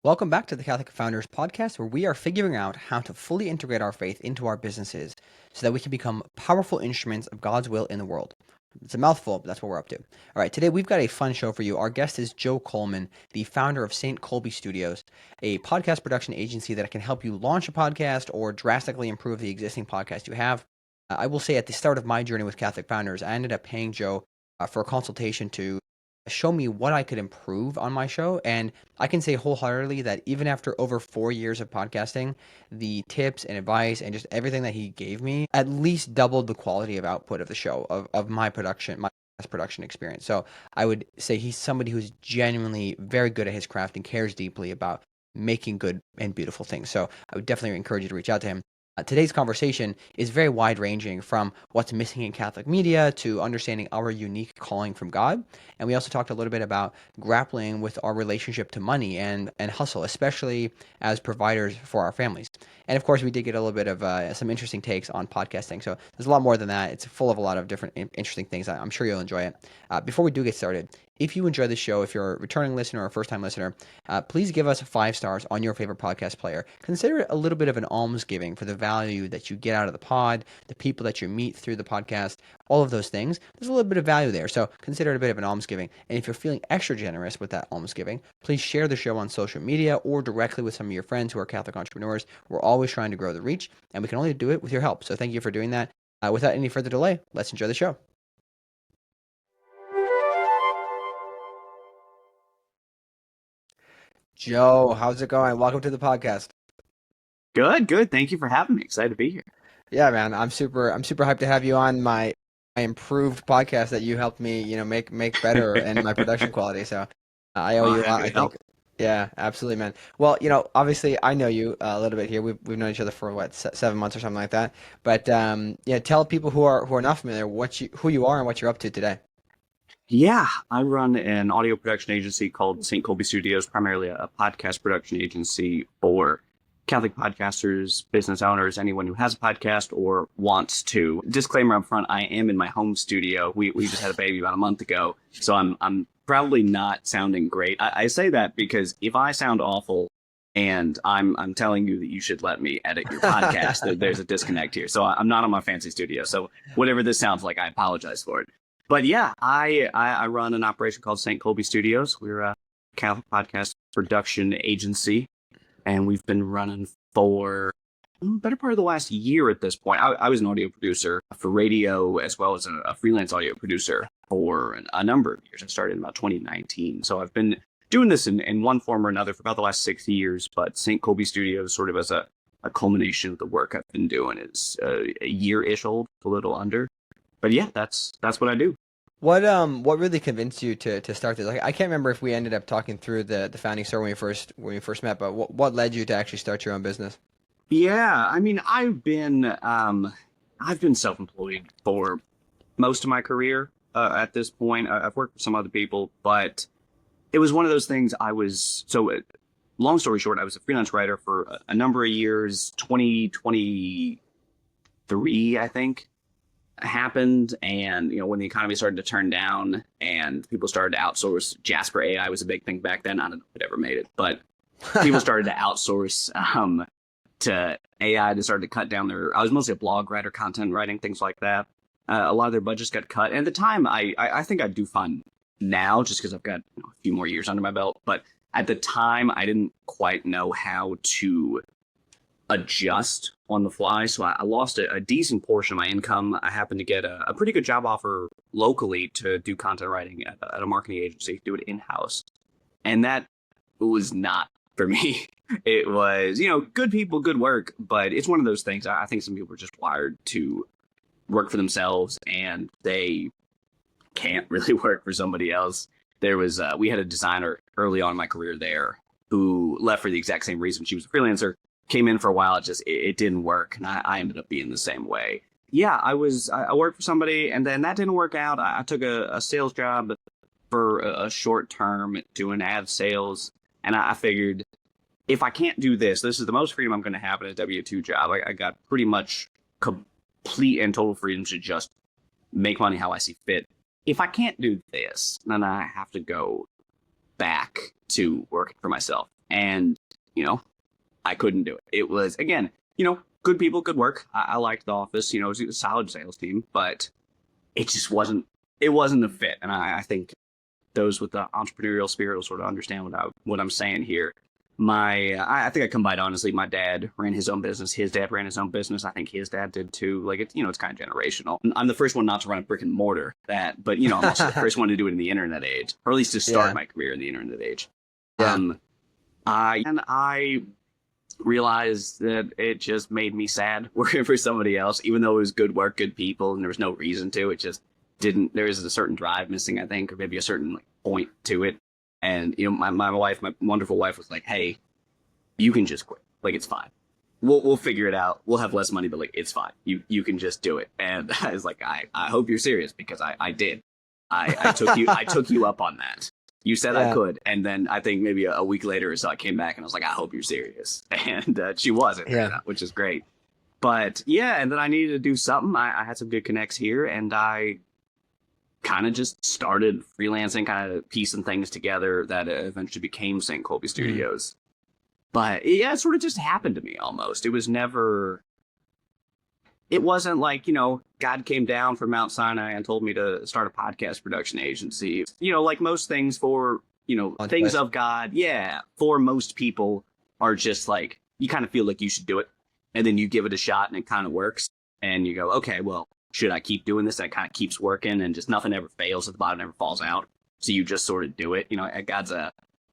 Welcome back to the Catholic Founders Podcast, where we are figuring out how to fully integrate our faith into our businesses so that we can become powerful instruments of God's will in the world. It's a mouthful, but that's what we're up to. All right, today we've got a fun show for you. Our guest is Joe Coleman, the founder of Kolbe Studios, a podcast production agency that can help you launch a podcast or drastically improve the existing podcast you have. I will say at the start of my journey with Catholic Founders, I ended up paying Joe for a consultation to show me what I could improve on my show. And I can say wholeheartedly that even after over 4 years of podcasting, the tips and advice and just everything that he gave me at least doubled the quality of output of the show, of my production, my production experience. So I would say he's somebody who's genuinely very good at his craft and cares deeply about making good and beautiful things. So I would definitely encourage you to reach out to him. Today's conversation is very wide ranging, from what's missing in Catholic media to understanding our unique calling from God. And we also talked a little bit about grappling with our relationship to money and hustle, especially as providers for our families. And of course, we did get a little bit of some interesting takes on podcasting. So there's a lot more than that. It's full of a lot of different interesting things. I'm sure you'll enjoy it. Before we do get started, if you enjoy the show, if you're a returning listener or a first-time listener, please give us 5 stars on your favorite podcast player. Consider it a little bit of an almsgiving for the value that you get out of the pod, the people that you meet through the podcast, all of those things. There's a little bit of value there, so consider it a bit of an almsgiving. And if you're feeling extra generous with that almsgiving, please share the show on social media or directly with some of your friends who are Catholic entrepreneurs. We're always trying to grow the reach, and we can only do it with your help. So thank you for doing that. Without any further delay, let's enjoy the show. Joe, how's it going? Welcome to the podcast. Good, good. Thank you for having me. Excited to be here. Yeah, man, I'm super hyped to have you on my improved podcast that you helped me, make better in my production quality. So I owe you a lot, Happy I to help. think. Yeah, absolutely, man. Well, obviously I know you a little bit here. We've known each other for what, 7 months or something like that. But yeah, tell people who are not familiar who you are and what you're up to today. Yeah, I run an audio production agency called Kolbe Studios, primarily a podcast production agency for Catholic podcasters, business owners, anyone who has a podcast or wants to. Disclaimer up front, I am in my home studio. We just had a baby about a month ago, so I'm probably not sounding great. I say that because if I sound awful and I'm telling you that you should let me edit your podcast, there's a disconnect here. So I'm not on my fancy studio. So whatever this sounds like, I apologize for it. But yeah, I run an operation called Kolbe Studios. We're a Catholic podcast production agency, and we've been running for better part of the last year at this point. I was an audio producer for radio as well as a freelance audio producer for a number of years. I started in about 2019. So I've been doing this in one form or another for about the last 6 years, but Kolbe Studios, sort of as a culmination of the work I've been doing, is a year-ish old, a little under. But yeah, that's what I do. What really convinced you to start this? Like, I can't remember if we ended up talking through the founding story when we first met, but what led you to actually start your own business? Yeah, I mean, I've been self-employed for most of my career at this point. I've worked for some other people, but it was one of those things. Long story short, I was a freelance writer for a number of years. 2023, I think, happened, and when the economy started to turn down and people started to outsource. Jasper AI was a big thing back then. I don't know if it ever made it, but people started to outsource to AI to start to cut down their. I was mostly a blog writer, content writing, things like that. A lot of their budgets got cut, and at the time, I think I do fine now, just because I've got a few more years under my belt. But at the time, I didn't quite know how to adjust on the fly, so I lost a decent portion of my income. I happened to get a pretty good job offer locally to do content writing at a marketing agency, do it in-house, and that was not for me. It was, good people, good work, but it's one of those things. I think some people are just wired to work for themselves, and they can't really work for somebody else. We had a designer early on in my career there who left for the exact same reason. She was a freelancer, came in for a while, it didn't work, and I ended up being the same way. Yeah, I worked for somebody, and then that didn't work out. I took a sales job for a short term doing ad sales, and I figured, if I can't do this is the most freedom I'm going to have in a W-2 job. I got pretty much complete and total freedom to just make money how I see fit. If I can't do this, then I have to go back to working for myself. And, I couldn't do it. It was, again, good people, good work. I liked the office, it was a solid sales team, but it just wasn't a fit. And I think those with the entrepreneurial spirit will sort of understand what I'm saying here. I think I combined, honestly, my dad ran his own business. His dad ran his own business. I think his dad did too. Like, it's kind of generational. I'm the first one not to run a brick and mortar but I'm also the first one to do it in the internet age, or at least to start my career in the internet age. Yeah. I realized that it just made me sad working for somebody else, even though it was good work, good people, and there was no reason to. It just didn't. There was a certain drive missing, I think, or maybe a certain point to it. And my wife, my wonderful wife, was like, "Hey, you can just quit. Like, it's fine. We'll figure it out. We'll have less money, but it's fine. You can just do it." And I was like, I hope you're serious, because I did. I took you up on that. You said I could, and then I think maybe a week later or so, I came back and I was like, I hope you're serious, and she wasn't, which is great. But and then I needed to do something. I had some good connects here, and I kind of just started freelancing, kind of piecing things together that eventually became St. Kolbe Studios. But it sort of just happened to me almost. It wasn't like, God came down from Mount Sinai and told me to start a podcast production agency. Like most things for, things of God. Yeah. For most people are just like, you kind of feel like you should do it. And then you give it a shot and it kind of works. And you go, okay, well, should I keep doing this? And it kind of keeps working, and just nothing ever fails at the bottom, never falls out. So you just sort of do it. God's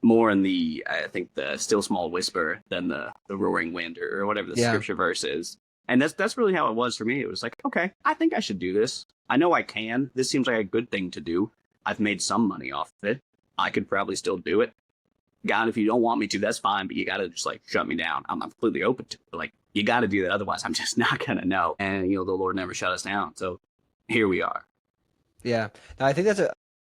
more in I think the still small whisper than the roaring wind or whatever the scripture verse is. And that's really how it was for me. It was like, okay, I think I should do this. I know I can. This seems like a good thing to do. I've made some money off of it. I could probably still do it. God, if you don't want me to, that's fine, but you got to just shut me down. I'm completely open to it. But you got to do that. Otherwise, I'm just not going to know. And, the Lord never shut us down. So here we are. Yeah. Now, I think that's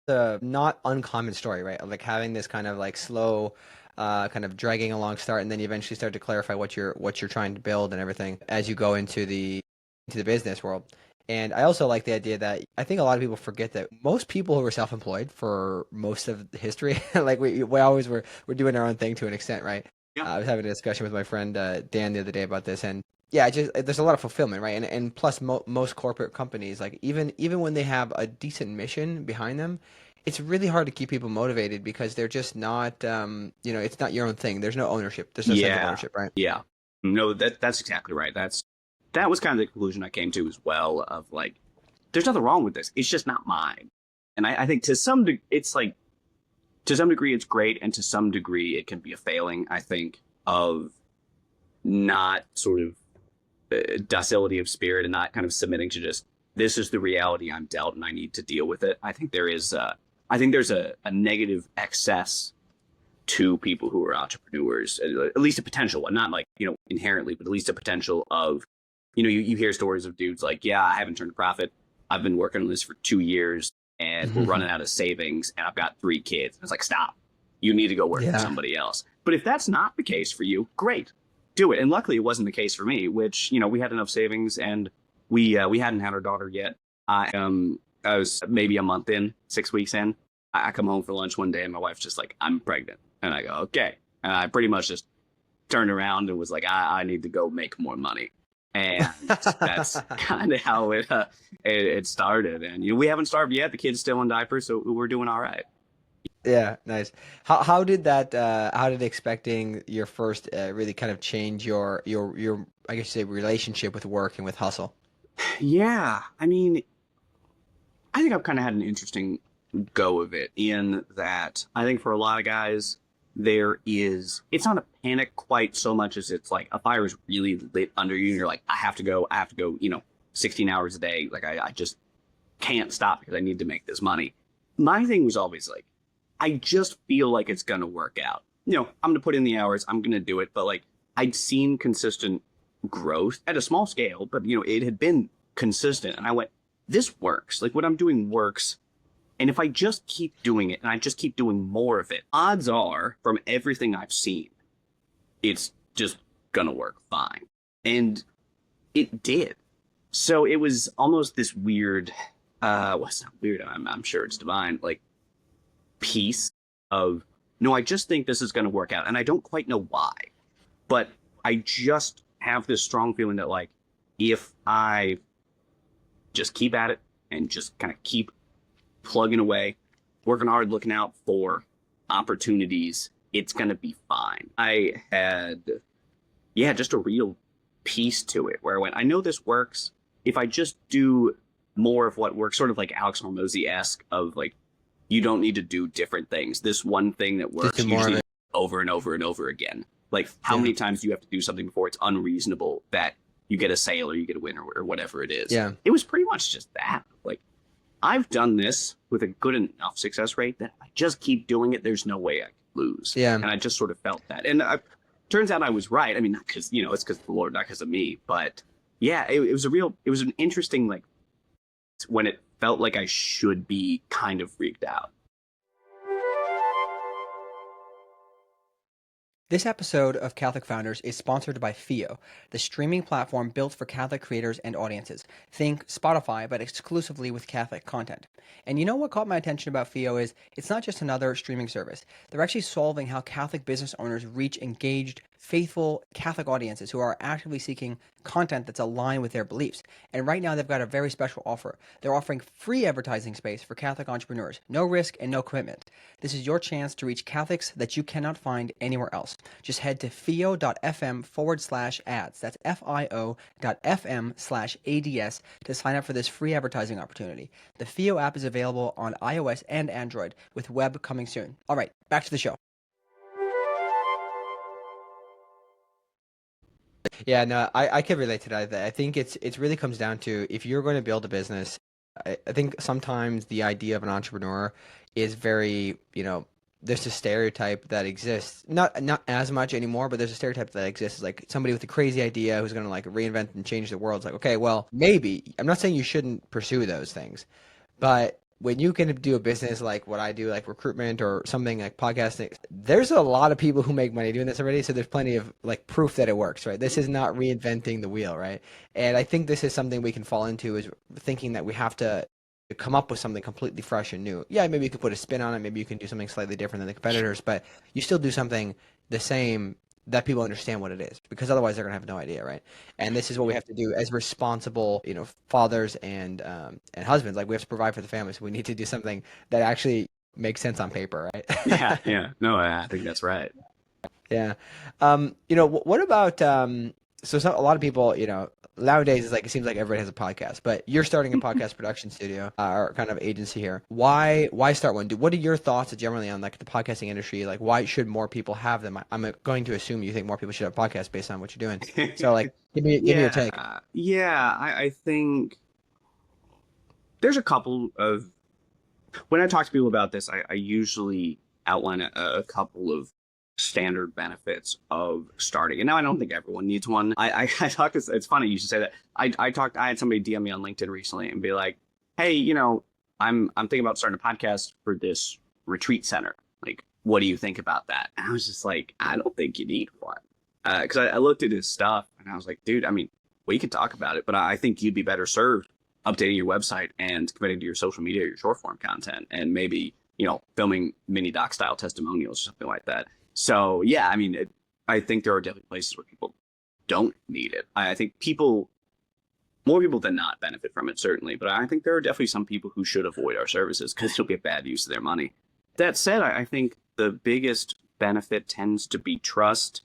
a not uncommon story, right? Like having this kind of slow, kind of dragging along start, and then you eventually start to clarify what you're trying to build and everything as you go into the business world. And I also like the idea that I think a lot of people forget that most people who were self-employed for most of history, we always we're doing our own thing to an extent, right? Yeah. I was having a discussion with my friend Dan the other day about this, and there's a lot of fulfillment, right? And plus most corporate companies, even when they have a decent mission behind them, it's really hard to keep people motivated because they're just not, it's not your own thing. There's no ownership. There's no sense of ownership, right? Yeah. No, that's exactly right. That was kind of the conclusion I came to as well, of there's nothing wrong with this. It's just not mine. And I think to some degree, it's great. And to some degree, it can be a failing, I think, of not sort of docility of spirit and not kind of submitting to just, this is the reality I'm dealt and I need to deal with it. I think there's a negative excess to people who are entrepreneurs, at least a potential one, not inherently, but at least a potential of, you hear stories of dudes like, I haven't turned a profit. I've been working on this for 2 years and we're running out of savings and I've got 3 kids. And it's like, stop, you need to go work for somebody else. But if that's not the case for you, great, do it. And luckily it wasn't the case for me, which, we had enough savings and we hadn't had our daughter yet. I was maybe a month in, 6 weeks in. I come home for lunch one day and my wife's just like, I'm pregnant. And I go, okay. And I pretty much just turned around and was like, I need to go make more money. And that's kind of how it started. And we haven't starved yet. The kid's still in diapers, so we're doing all right. Yeah, nice. How did expecting your first really kind of change your I guess you say relationship with work and with hustle? Yeah, I mean, I think I've kind of had an interesting go of it in that I think for a lot of guys, it's not a panic quite so much as it's like a fire is really lit under you and you're like, I have to go, 16 hours a day. I just can't stop because I need to make this money. My thing was always I just feel like it's going to work out. I'm going to put in the hours, I'm going to do it. But I'd seen consistent growth at a small scale, but it had been consistent. And I went, this works. What I'm doing works. And if I just keep doing it and I just keep doing more of it, odds are, from everything I've seen, it's just gonna work fine. And it did. So it was almost this weird, well, it's not weird, I'm sure it's divine, peace of no, I just think this is going to work out. And I don't quite know why, but I just have this strong feeling that like, if I just keep at it and just kind of keep plugging away, working hard, looking out for opportunities, it's going to be fine. I had, just a real piece to it where I went, I know this works. If I just do more of what works, sort of like Alex Hormozy-esque of like, you don't need to do different things. This one thing that works, you just need to over and over and over again. Like, how many times do you have to do something before it's unreasonable that you get a sale or you get a win or whatever it is? Yeah. It was pretty much just that. Like, I've done this with a good enough success rate that if I just keep doing it, there's no way I could lose. Yeah. And I just sort of felt that. And turns out I was right. I mean, not because, it's because of the Lord, not because of me. But yeah, it was an interesting, like, when it felt like I should be kind of freaked out. This episode of Catholic Founders is sponsored by Fio, the streaming platform built for Catholic creators and audiences. Think Spotify, but exclusively with Catholic content. And you know what caught my attention about Fio is it's not just another streaming service. They're actually solving how Catholic business owners reach engaged, faithful Catholic audiences who are actively seeking content that's aligned with their beliefs. And right now they've got a very special offer. They're offering free advertising space for Catholic entrepreneurs. No risk and no commitment. This is your chance to reach Catholics that you cannot find anywhere else. Just head to fio.fm/ads. That's fio.fm/ads to sign up for this free advertising opportunity. The Fio app is available on iOS and Android, with web coming soon. All right, back to the show. Yeah, no, I can relate to that. I think it really comes down to if you're going to build a business. I think sometimes the idea of an entrepreneur is very, there's a stereotype that exists, not as much anymore, but there's a stereotype that exists, like somebody with a crazy idea who's going to like reinvent and change the world. It's like, okay, well, maybe. I'm not saying you shouldn't pursue those things, but when you can do a business like what I do, like recruitment or something like podcasting, there's a lot of people who make money doing this already. So there's plenty of like proof that it works, right? This is not reinventing the wheel, right? And I think this is something we can fall into, is thinking that we have to come up with something completely fresh and new. Yeah, maybe you could put a spin on it. Maybe you can do something slightly different than the competitors, but you still do something the same that people understand what it is, because otherwise they're gonna have no idea, right? And this is what we have to do as responsible, fathers and husbands. Like, we have to provide for the family, so we need to do something that actually makes sense on paper, right? Yeah. No, I think that's right. Yeah. What about a lot of people, nowadays it's like it seems like everybody has a podcast, but you're starting a podcast production studio or kind of agency here. Why start one? What are your thoughts generally on like the podcasting industry? Like, why should more people have them? I'm going to assume you think more people should have podcasts based on what you're doing. So like, give me your take. I think there's a couple of, when I talk to people about this, I usually outline a couple of standard benefits of starting. And now I don't think everyone needs one. I talk, it's funny you should say that. I had somebody DM me on LinkedIn recently and be like, hey, I'm thinking about starting a podcast for this retreat center. Like, what do you think about that? And I was just like, I don't think you need one. Because I looked at his stuff and I was like, dude, I mean, we could talk about it, but I think you'd be better served updating your website and committing to your social media, your short form content, and maybe, filming mini doc style testimonials or something like that. So, yeah, I mean, I think there are definitely places where people don't need it. I think more people than not benefit from it, certainly. But I think there are definitely some people who should avoid our services because it'll get bad use of their money. That said, I think the biggest benefit tends to be trust,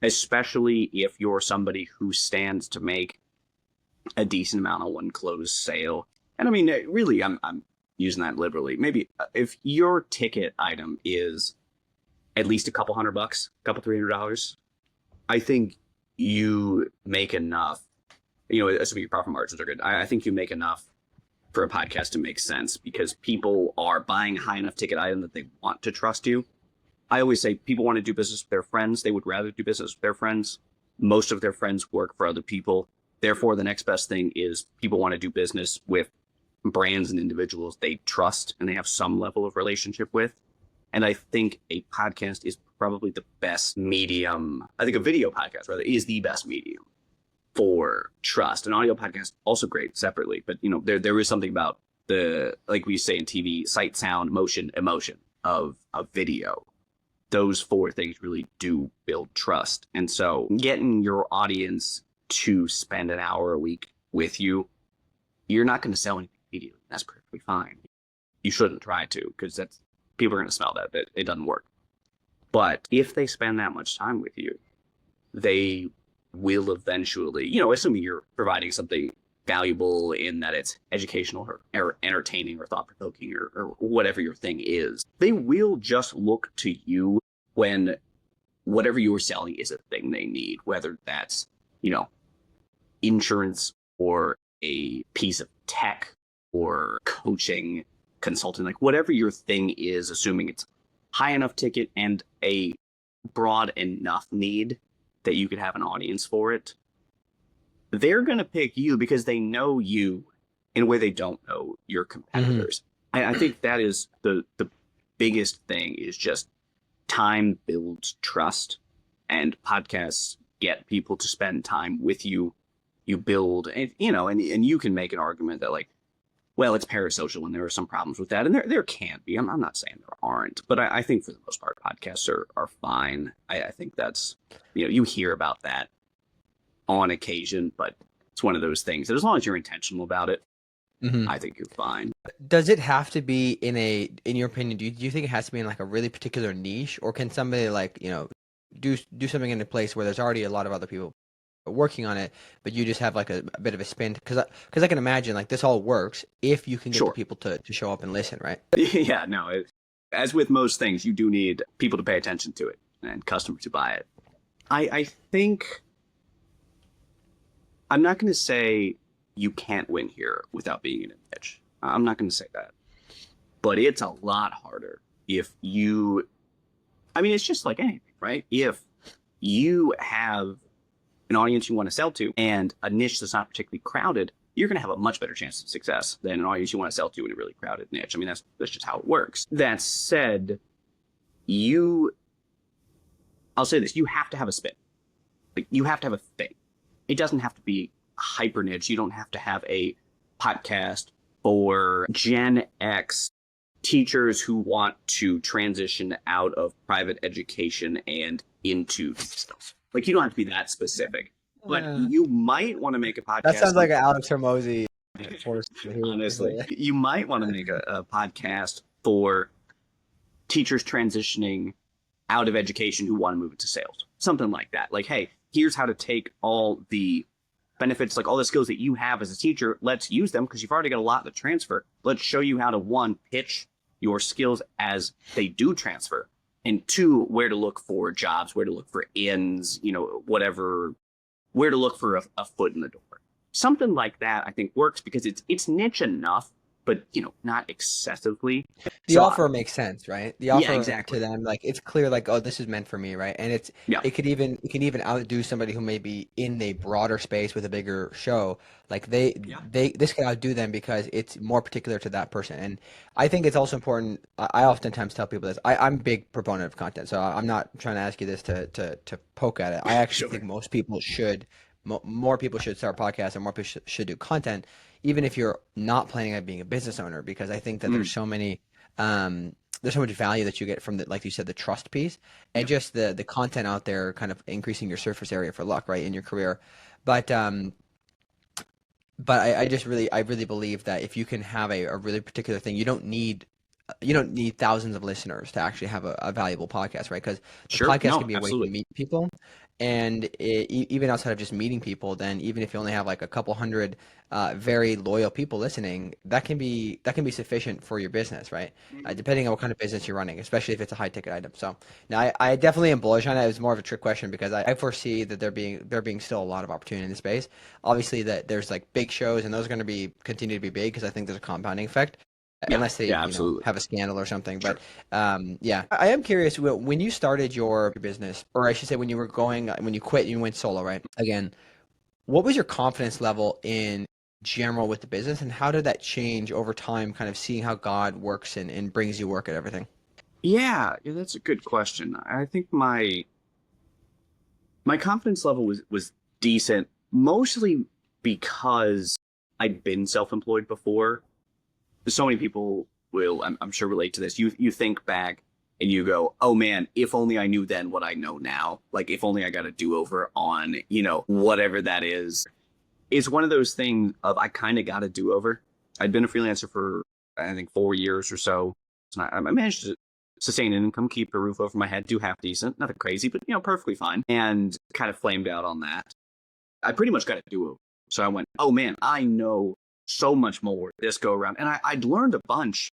especially if you're somebody who stands to make a decent amount on one closed sale. And I mean, really, I'm using that liberally. Maybe if your ticket item is at least a couple $100, $200-$300, I think you make enough, assuming your profit margins are good. I think you make enough for a podcast to make sense because people are buying a high enough ticket item that they want to trust you. I always say people want to do business with their friends. They would rather do business with their friends. Most of their friends work for other people. Therefore, the next best thing is people want to do business with brands and individuals they trust and they have some level of relationship with. And I think a podcast is probably the best medium. I think a video podcast, rather, is the best medium for trust. An audio podcast, also great separately. But, there is something about the, like we say in TV, sight, sound, motion, emotion of video those four things really do build trust. And so getting your audience to spend an hour a week with you, you're not going to sell anything immediately. That's perfectly fine. You shouldn't try to, because that's people are going to smell that it doesn't work. But if they spend that much time with you, they will eventually, assuming you're providing something valuable in that it's educational or entertaining or thought-provoking or whatever your thing is, they will just look to you when whatever you are selling is a thing they need, whether that's, insurance or a piece of tech or coaching, consulting, like whatever your thing is, assuming it's high enough ticket and a broad enough need that you could have an audience for it, they're going to pick you because they know you in a way they don't know your competitors. I think that is the biggest thing, is just time builds trust, and podcasts get people to spend time with you. You build, and you can make an argument that like, well, it's parasocial and there are some problems with that. And there can be. I'm not saying there aren't, but I think for the most part, podcasts are fine. I think that's, you hear about that on occasion, but it's one of those things that as long as you're intentional about it, I think you're fine. Does it have to be in your opinion, do you think it has to be in like a really particular niche, or can somebody like, do something in a place where there's already a lot of other people working on it, but you just have like a bit of a spin? Because I can imagine like this all works if you can get the people to show up and listen, right? Yeah, no. As with most things, you do need people to pay attention to it and customers to buy it. I think I'm not going to say you can't win here without being in a niche. I'm not going to say that. But it's a lot harder if it's just like anything, right? If you have an audience you want to sell to and a niche that's not particularly crowded, you're going to have a much better chance of success than an audience you want to sell to in a really crowded niche. That's just how it works. That said, I'll say this, you have to have a spin. Like, you have to have a thing. It doesn't have to be hyper niche. You don't have to have a podcast for Gen X teachers who want to transition out of private education and into stuff. Like, you don't have to be that specific, but you might want to make a podcast. That sounds like an Alex Hermosi. Honestly, you might want to make a podcast for teachers transitioning out of education who want to move into sales. Something like that. Like, hey, here's how to take all the benefits, like all the skills that you have as a teacher. Let's use them because you've already got a lot to transfer. Let's show you how to, one, pitch your skills as they do transfer, and two, where to look for jobs, where to look for ins, whatever, where to look for a foot in the door. Something like that, I think, works because it's niche enough, but not excessively. The offer makes sense, right? The offer exactly. to them, like, it's clear, like, oh, this is meant for me, right? And it can even outdo somebody who may be in a broader space with a bigger show. Like this can outdo them because it's more particular to that person. And I think it's also important. I oftentimes tell people this. I'm a big proponent of content, so I'm not trying to ask you this to poke at it. I actually think most people should. More people should start podcasts, and more people should do content, even if you're not planning on being a business owner, because I think that there's so much value that you get from like you said, the trust piece, and just the content out there kind of increasing your surface area for luck, right, in your career. But I really believe that if you can have a really particular thing, you don't need thousands of listeners to actually have a valuable podcast, right? Because the podcast can be a way to meet people. And even outside of just meeting people, then even if you only have like a couple hundred very loyal people listening, that can be sufficient for your business, right? Depending on what kind of business you're running, especially if it's a high ticket item. So now I definitely am bullish on it. It was more of a trick question because I foresee that there being still a lot of opportunity in the space. Obviously, that there's like big shows, and those are going to continue to be big because I think there's a compounding effect. Unless they have a scandal or something. Sure. But I am curious, when you started your business, or I should say when you quit and you went solo, right? Again, what was your confidence level in general with the business, and how did that change over time, kind of seeing how God works and brings you work and everything? Yeah, that's a good question. I think my confidence level was decent, mostly because I'd been self-employed before. So many people will, I'm sure, relate to this. You think back and you go, oh man, if only I knew then what I know now. Like, if only I got a do-over on, whatever that is. It's one of those things of I kind of got a do-over. I'd been a freelancer for, I think, 4 years or so. So I managed to sustain an income, keep a roof over my head, do half decent, nothing crazy, but, perfectly fine. And kind of flamed out on that. I pretty much got a do-over. So I went, oh man, I know so much more this go around. And I'd learned a bunch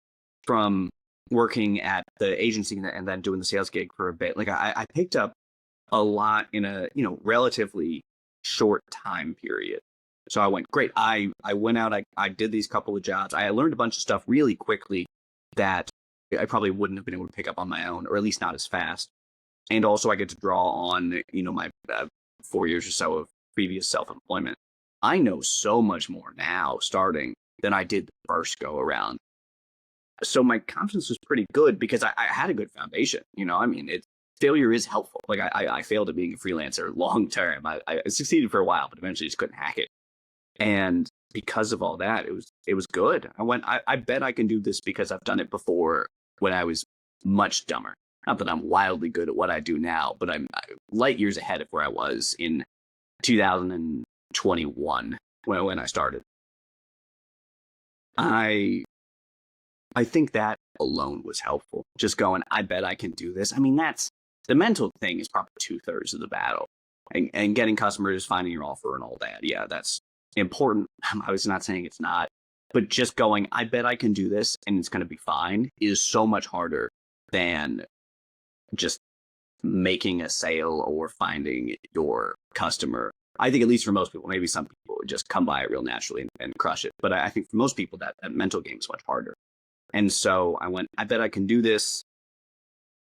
from working at the agency and then doing the sales gig for a bit. Like I picked up a lot in a, relatively short time period. So I went, great. I went out, I did these couple of jobs. I learned a bunch of stuff really quickly that I probably wouldn't have been able to pick up on my own, or at least not as fast. And also I get to draw on, my 4 years or so of previous self-employment. I know so much more now starting than I did the first go around. So my confidence was pretty good because I had a good foundation. Failure is helpful. Like I failed at being a freelancer long term. I succeeded for a while, but eventually just couldn't hack it. And because of all that, it was good. I bet I can do this because I've done it before when I was much dumber. Not that I'm wildly good at what I do now, but I'm light years ahead of where I was in 2021 when I started. I think that alone was helpful. Just going, I bet I can do this. That's the mental thing is probably 2/3 of the battle, and getting customers, finding your offer, and all that. Yeah, that's important. I was not saying it's not, but just going, I bet I can do this, and it's going to be fine, is so much harder than just making a sale or finding your customer. I think at least for most people, maybe some people would just come by it real naturally and crush it. But I think for most people, that mental game is much harder. And so I went, I bet I can do this.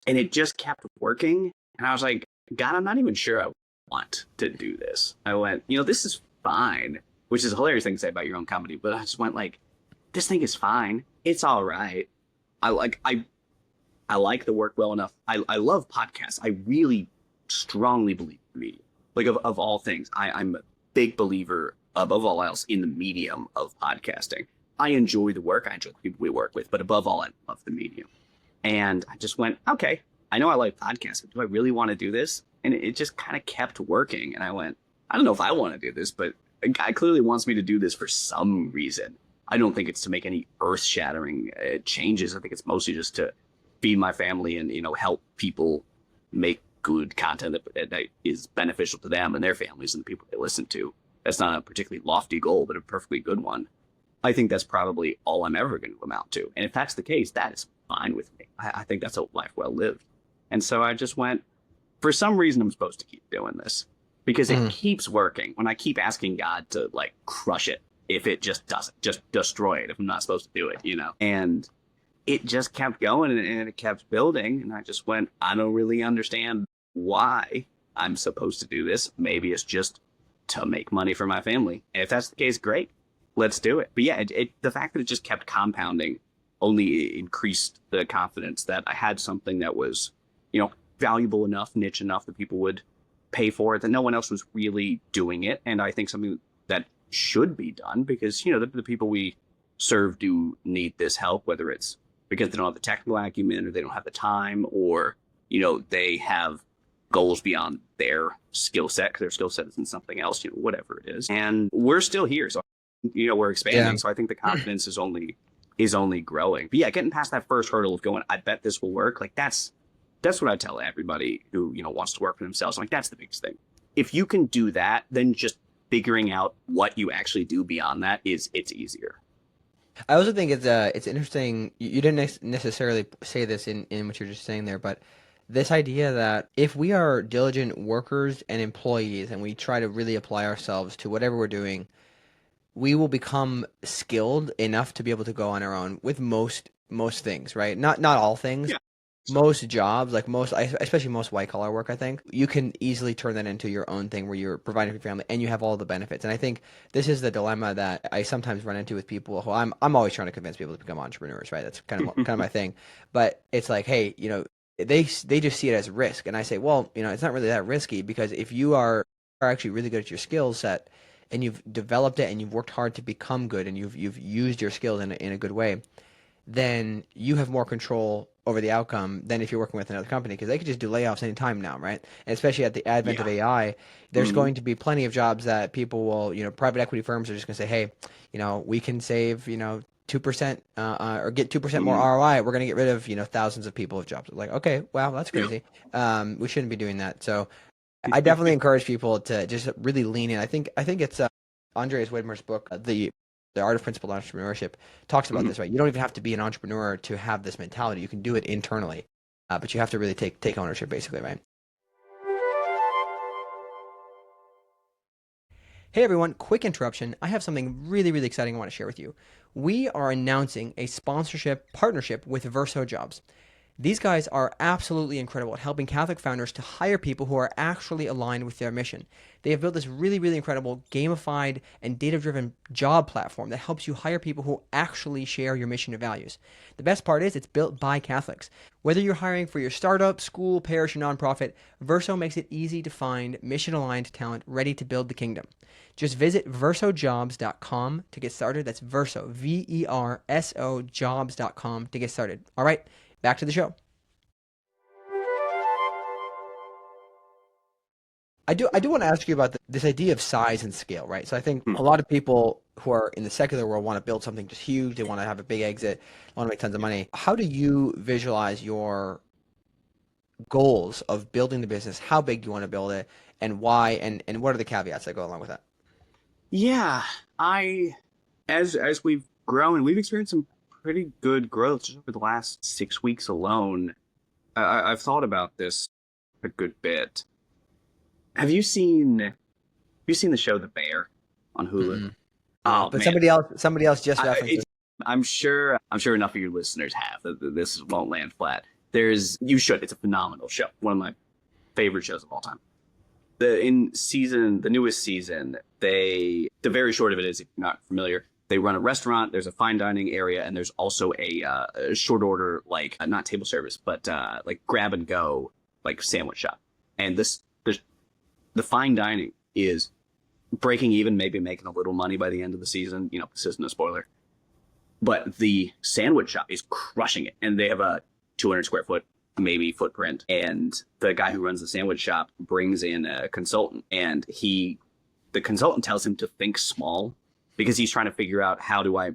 And it just kept working. And I was like, God, I'm not even sure I want to do this. I went, this is fine, which is a hilarious thing to say about your own company. But I just went like, this thing is fine. It's all right. I like the work well enough. I love podcasts. I really strongly believe in the medium. Like of all things, I'm a big believer above all else in the medium of podcasting. I enjoy the work. I enjoy the people we work with, but above all, I love the medium. And I just went, okay, I know I like podcasts, but do I really want to do this? And it just kind of kept working. And I went, I don't know if I want to do this, but a guy clearly wants me to do this for some reason. I don't think it's to make any earth-shattering changes. I think it's mostly just to feed my family and, help people make good content that is beneficial to them and their families and the people they listen to. That's not a particularly lofty goal, but a perfectly good one. I think that's probably all I'm ever going to amount to. And if that's the case, that is fine with me. I think that's a life well lived. And so I just went, for some reason, I'm supposed to keep doing this because it keeps working. When I keep asking God to crush it, if it just doesn't, just destroy it, if I'm not supposed to do it, and it just kept going and it kept building. And I just went, I don't really understand why I'm supposed to do this. Maybe it's just to make money for my family. And if that's the case, great. Let's do it. But yeah, the fact that it just kept compounding only increased the confidence that I had something that was, valuable enough, niche enough that people would pay for it, that no one else was really doing it. And I think something that should be done because, the people we serve do need this help, whether it's because they don't have the technical acumen or they don't have the time or, they have goals beyond their skill set because their skill set is in something else, whatever it is. And we're still here. So, we're expanding. Yeah. So I think the confidence is only growing. But yeah, getting past that first hurdle of going, I bet this will work. Like that's what I tell everybody who, wants to work for themselves. I'm like, that's the biggest thing. If you can do that, then just figuring out what you actually do beyond that it's easier. I also think it's interesting. You didn't necessarily say this in what you're just saying there, but this idea that if we are diligent workers and employees and we try to really apply ourselves to whatever we're doing, we will become skilled enough to be able to go on our own with most things, right? Not all things. Yeah. Most jobs, especially most white collar work, I think you can easily turn that into your own thing where you're providing for your family and you have all the benefits. And I think this is the dilemma that I sometimes run into with people who I'm always trying to convince people to become entrepreneurs, right? That's kind of my thing. But it's like, hey, they just see it as risk, and I say, well, it's not really that risky because if you are actually really good at your skill set and you've developed it and you've worked hard to become good and you've used your skills in a good way, then you have more control over the outcome than if you're working with another company, because they could just do layoffs anytime now, right? And especially at the advent of Yeah. AI, there's Hmm. going to be plenty of jobs that people will, private equity firms are just going to say, hey, we can save, 2% or get 2% more Hmm. ROI. We're going to get rid of, thousands of people of jobs. Like, okay, wow, that's Yeah. crazy. We shouldn't be doing that. So I definitely encourage people to just really lean in. I think it's Andreas Widmer's book, the Art of Principled Entrepreneurship, talks about Hmm. this, right? You don't even have to be an entrepreneur to have this mentality. You can do it internally, but you have to really take ownership, basically, right? Hey everyone, quick interruption. I have something really, really exciting I want to share with you. We are announcing a sponsorship partnership with Verso Jobs. These guys are absolutely incredible at helping Catholic founders to hire people who are actually aligned with their mission. They have built this really, really incredible gamified and data-driven job platform that helps you hire people who actually share your mission and values. The best part is it's built by Catholics. Whether you're hiring for your startup, school, parish, or nonprofit, Verso makes it easy to find mission-aligned talent ready to build the kingdom. Just visit versojobs.com to get started. That's Verso, V-E-R-S-O jobs.com to get started. All right, back to the show. I do want to ask you about this idea of size and scale, right? So I think a lot of people who are in the secular world want to build something just huge. They want to have a big exit, want to make tons of money. How do you visualize your goals of building the business? How big do you want to build it, and why? And what are the caveats that go along with that? Yeah. I as we've grown, we've experienced some pretty good growth just over the last 6 weeks alone. I've thought about this a good bit. Have you seen the show The Bear on Hulu? Mm-mm. No, Oh but man, somebody else just I, referenced it's, it. I'm sure enough of your listeners have that this won't land flat. You should. It's a phenomenal show. One of my favorite shows of all time. The newest season, the very short of it is, if you're not familiar, they run a restaurant. There's a fine dining area, and there's also a short order, like not table service, but like grab and go, like sandwich shop. And the fine dining is breaking even, maybe making a little money by the end of the season. This isn't a spoiler, but the sandwich shop is crushing it, and they have a 200 square foot maybe footprint. And the guy who runs the sandwich shop brings in a consultant, and the consultant tells him to think small because he's trying to figure out, how do I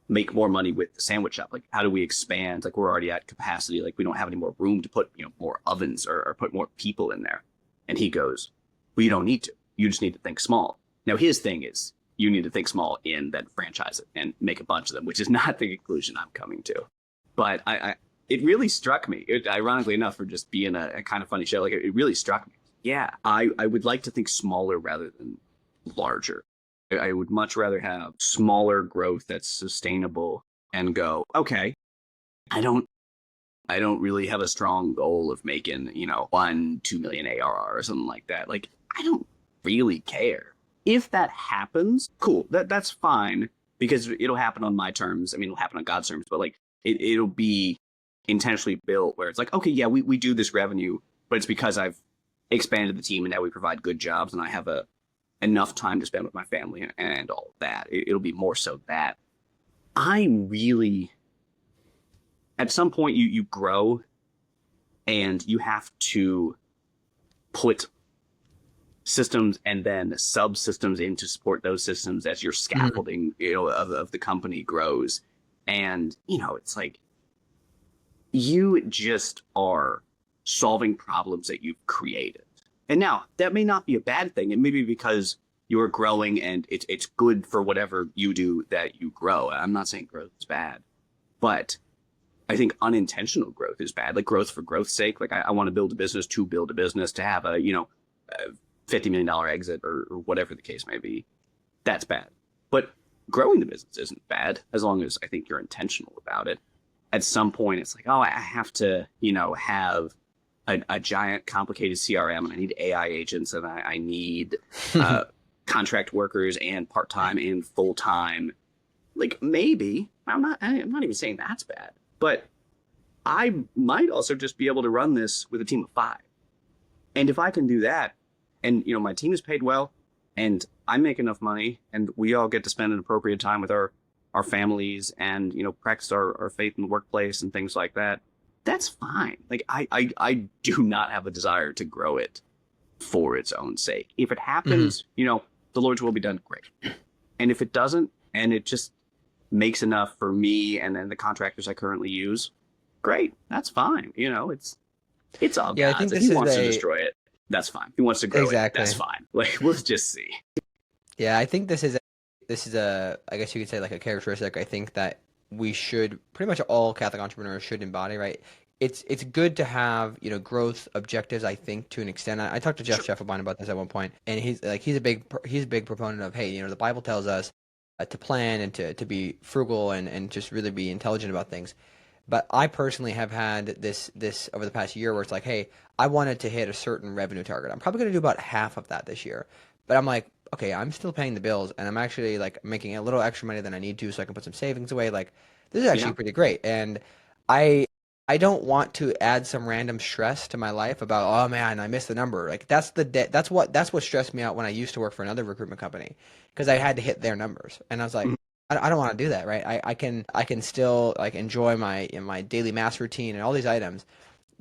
make more money with the sandwich shop? Like, how do we expand? Like, we're already at capacity. Like, we don't have any more room to put, more ovens or put more people in there. And he goes, well, you don't need to. You just need to think small. Now, his thing is, you need to think small and then franchise it and make a bunch of them, which is not the conclusion I'm coming to. But it really struck me, ironically enough, for just being a kind of funny show. Like, it really struck me. Yeah, I would like to think smaller rather than larger. I would much rather have smaller growth that's sustainable and go, okay, I don't really have a strong goal of making, 1-2 million ARR or something like that. Like, I don't really care. If that happens, cool. That's fine, because it'll happen on my terms. I mean, it'll happen on God's terms, but like it'll be intentionally built where it's like, okay, yeah, we do this revenue, but it's because I've expanded the team and now we provide good jobs and I have enough time to spend with my family and all of that. It'll be more so that I really, at some point, you grow and you have to put systems and then subsystems in to support those systems as your Mhm. scaffolding, of the company grows. And, it's like you just are solving problems that you've created. And now that may not be a bad thing. It may be because you're growing and it's good for whatever you do that you grow. I'm not saying growth is bad, but I think unintentional growth is bad. Like, growth for growth's sake. Like, I want to build a business to build a business, to have a $50 million exit or whatever the case may be. That's bad. But growing the business isn't bad, as long as I think you're intentional about it. At some point, it's like, oh, I have to, have a giant complicated CRM, and I need AI agents, and I need contract workers and part-time and full-time. Like, maybe I'm not even saying that's bad, but I might also just be able to run this with a team of 5. And if I can do that, and my team is paid well, and I make enough money, and we all get to spend an appropriate time with our our families and, practice our faith in the workplace and things like that, that's fine. Like I do not have a desire to grow it for its own sake. If it happens, the Lord's will be done, great. And if it doesn't, and it just makes enough for me and then the contractors I currently use, great. That's fine. It's all Yeah, I think God's. If this he is wants to destroy it, that's fine. If he wants to grow it, exactly. that's fine. Like, let's just see. Yeah, I think this is a I guess you could say like a characteristic I think that we should pretty much all Catholic entrepreneurs should embody, right? It's good to have, growth objectives, I think, to an extent. I talked to Jeff Sure. Scheffelbein about this at one point, and he's a big proponent of, hey, the Bible tells us to plan and to be frugal and just really be intelligent about things. But I personally have had this over the past year where it's like, hey, I wanted to hit a certain revenue target. I'm probably going to do about half of that this year. But I'm like, okay, I'm still paying the bills and I'm actually like making a little extra money than I need to so I can put some savings away. Like this is actually Yeah. pretty great. And I I don't want to add some random stress to my life about, oh man, I missed the number. Like that's what stressed me out when I used to work for another recruitment company because I had to hit their numbers. And I was like, Mhm. I don't want to do that, right? I can still like enjoy my daily mass routine and all these items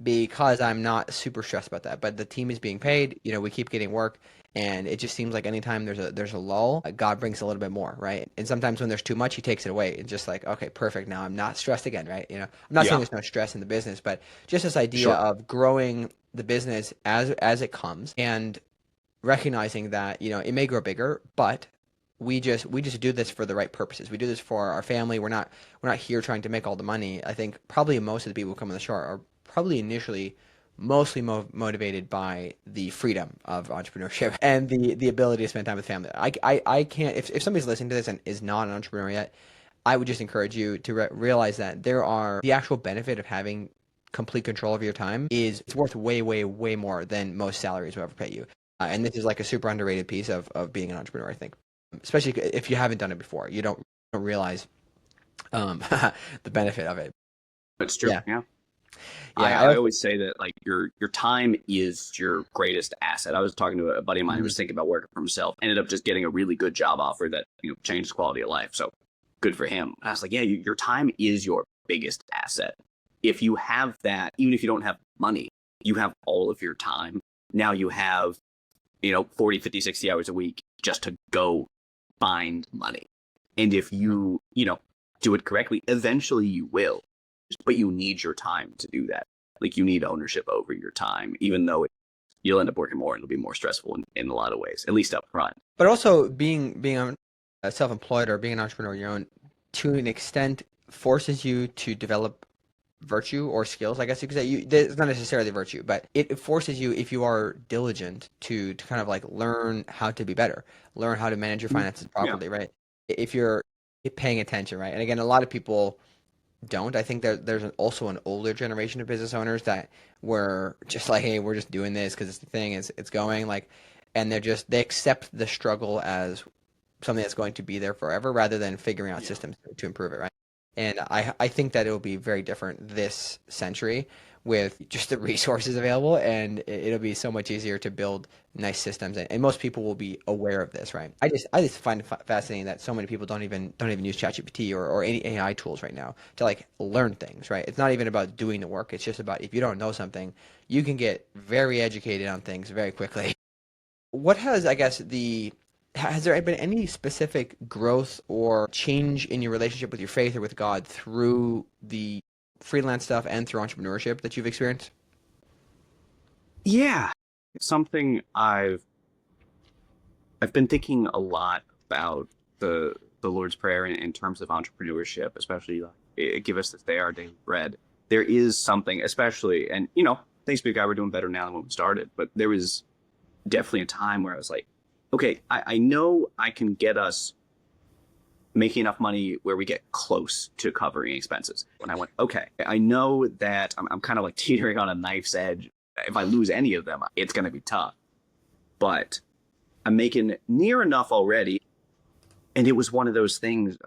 because I'm not super stressed about that. But the team is being paid, we keep getting work, and it just seems like anytime there's a lull, God brings a little bit more, right? And sometimes when there's too much, He takes it away. It's just like, okay, perfect. Now I'm not stressed again, right? I'm not saying Yeah. there's no stress in the business, but just this idea Sure. of growing the business as it comes and recognizing that it may grow bigger, but we just do this for the right purposes. We do this for our family. We're not here trying to make all the money. I think probably most of the people who come on the show are probably initially mostly motivated by the freedom of entrepreneurship and the ability to spend time with family. I can't if somebody's listening to this and is not an entrepreneur yet, I would just encourage you to realize that the actual benefit of having complete control of your time it's worth way, way, way more than most salaries will ever pay you. And this is like a super underrated piece of being an entrepreneur, I think, especially if you haven't done it before. You don't realize um, the benefit of it. It's true. Yeah, Yeah. I, yeah. I always say that like your time is your greatest asset. I was talking to a buddy of mine who Mhm. was thinking about working for himself, ended up just getting a really good job offer that changed his quality of life. So good for him. And I was like, yeah, your time is your biggest asset. If you have that, even if you don't have money, you have all of your time. Now you have 40, 50, 60 hours a week just to go find money. And if you do it correctly, eventually you will. But you need your time to do that. Like you need ownership over your time, even though you'll end up working more and it'll be more stressful in a lot of ways, at least up front. But also being self-employed or being an entrepreneur on your own, to an extent, forces you to develop virtue or skills, I guess you could say. It's not necessarily virtue, but it forces you, if you are diligent, to kind of like learn how to be better, learn how to manage your finances Yeah. properly, right? If you're paying attention, right? And again, a lot of people don't. I think there's also an older generation of business owners that were just like, hey, we're just doing this because it's the thing, it's going like, and they accept the struggle as something that's going to be there forever rather than figuring out Yeah. systems to improve it, right? And I think that it will be very different this century with just the resources available, and it'll be so much easier to build nice systems, and most people will be aware of this, right? I just find it fascinating that so many people don't even use ChatGPT or any AI tools right now to like learn things, right? It's not even about doing the work. It's just about if you don't know something, you can get very educated on things very quickly. What has, I guess, has there been any specific growth or change in your relationship with your faith or with God through the freelance stuff and through entrepreneurship that you've experienced? Yeah. Something I've been thinking a lot about the Lord's Prayer in terms of entrepreneurship, especially like give us this day our daily bread. There is something, especially, and thanks be to God, we're doing better now than when we started. But there was definitely a time where I was like, okay, I know I can get us making enough money where we get close to covering expenses. And I went, okay, I know that I'm kind of like teetering on a knife's edge. If I lose any of them, it's going to be tough. But I'm making near enough already. And it was one of those things.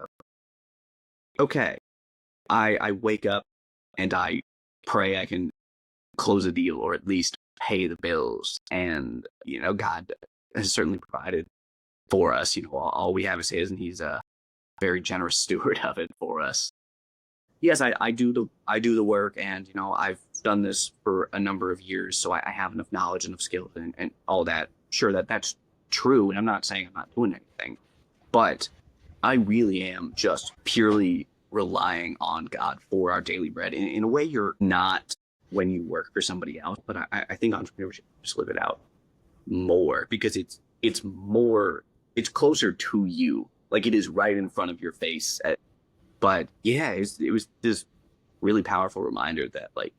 Okay, I wake up and I pray I can close a deal or at least pay the bills. And, God has certainly provided for us. All we have is His, and He's very generous steward of it for us. Yes, I do the work, and I've done this for a number of years, so I have enough knowledge, enough skills, and all that. Sure, that's true, and I'm not saying I'm not doing anything, but I really am just purely relying on God for our daily bread in a way you're not when you work for somebody else. But I think entrepreneurship just live it out more because it's closer to you, like it is right in front of your face. But yeah, it was this really powerful reminder that like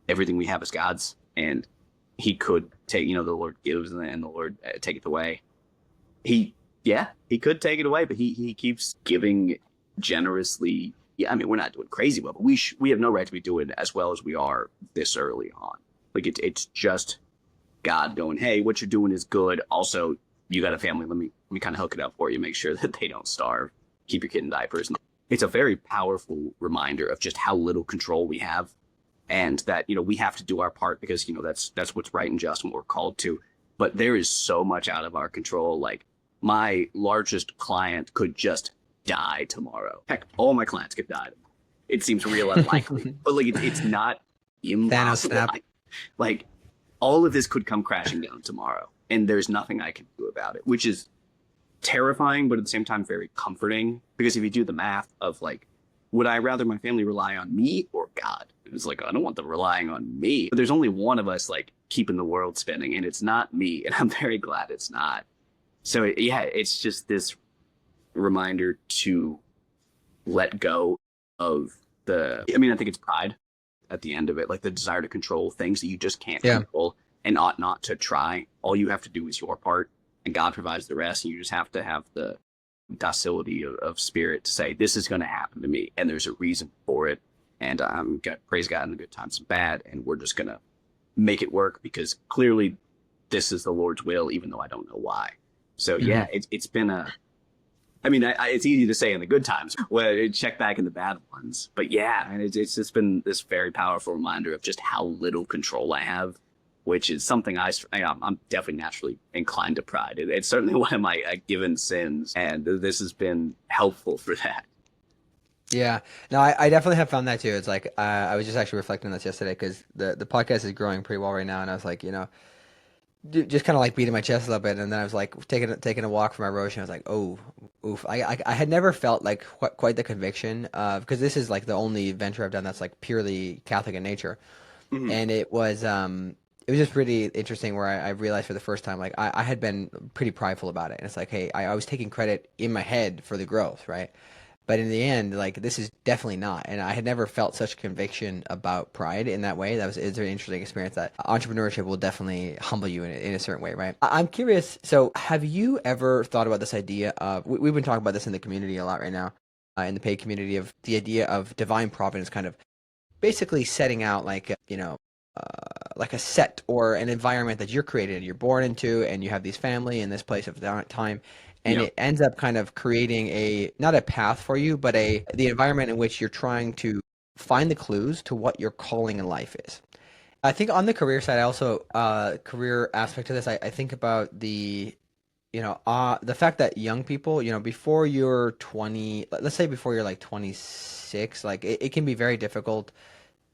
everything we have is God's, and He could take, the Lord gives and the Lord taketh away. He could take it away, but he keeps giving generously. Yeah, I mean, we're not doing crazy well, but we have no right to be doing as well as we are this early on. Like it's just God going, hey, what you're doing is good. Also, you got a family. Let me kind of hook it up for you. Make sure that they don't starve. Keep your kid in diapers. It's a very powerful reminder of just how little control we have, and that we have to do our part because that's what's right and just and what we're called to. But there is so much out of our control. Like my largest client could just die tomorrow. Heck, all my clients could die. It seems real unlikely, but like it's not impossible. Thanos snap. Like all of this could come crashing down tomorrow, and there's nothing I can do about it, which is terrifying, but at the same time very comforting, because if you do the math of like, would I rather my family rely on me or God? It's like, I don't want them relying on me. But there's only one of us like keeping the world spinning, and it's not me, and I'm very glad it's not. So yeah, it's just this reminder to let go of I think it's pride at the end of it, like the desire to control things that you just can't control and ought not to try. All you have to do is your part, and God provides the rest, and you just have to have the docility of spirit to say, this is going to happen to me, and there's a reason for it, and I'm going to praise God in the good times and bad, and we're just going to make it work because clearly this is the Lord's will, even though I don't know why. So yeah, it's been it's easy to say in the good times, check back in the bad ones, but yeah, and it's just been this very powerful reminder of just how little control I have, which is something I'm definitely naturally inclined to pride. It's certainly one of my given sins, and this has been helpful for that. Yeah, no, I definitely have found that too. It's like I was just actually reflecting on this yesterday because the podcast is growing pretty well right now, and I was like, just kind of like beating my chest a little bit, and then I was like taking a walk for my road, and I was like, oh, oof. I had never felt like quite the conviction because this is like the only venture I've done that's like purely Catholic in nature, and it was just pretty interesting where I realized for the first time like I had been pretty prideful about it, and it's like, hey, I was taking credit in my head for the growth, right? But in the end, like this is definitely not, and I had never felt such conviction about pride in that way. It's an interesting experience that entrepreneurship will definitely humble you in a certain way, right? I'm curious. So, have you ever thought about this idea of? We've been talking about this in the community a lot right now, in the paid community, of the idea of divine providence, kind of basically setting out like a set or an environment that you're created, you're born into, and you have these family in this place of time. And it ends up kind of creating not a path for you, but the environment in which you're trying to find the clues to what your calling in life is. I think on the career side, I also career aspect of this, I think about the fact that young people, before you're 20, let's say before you're like 26, like it can be very difficult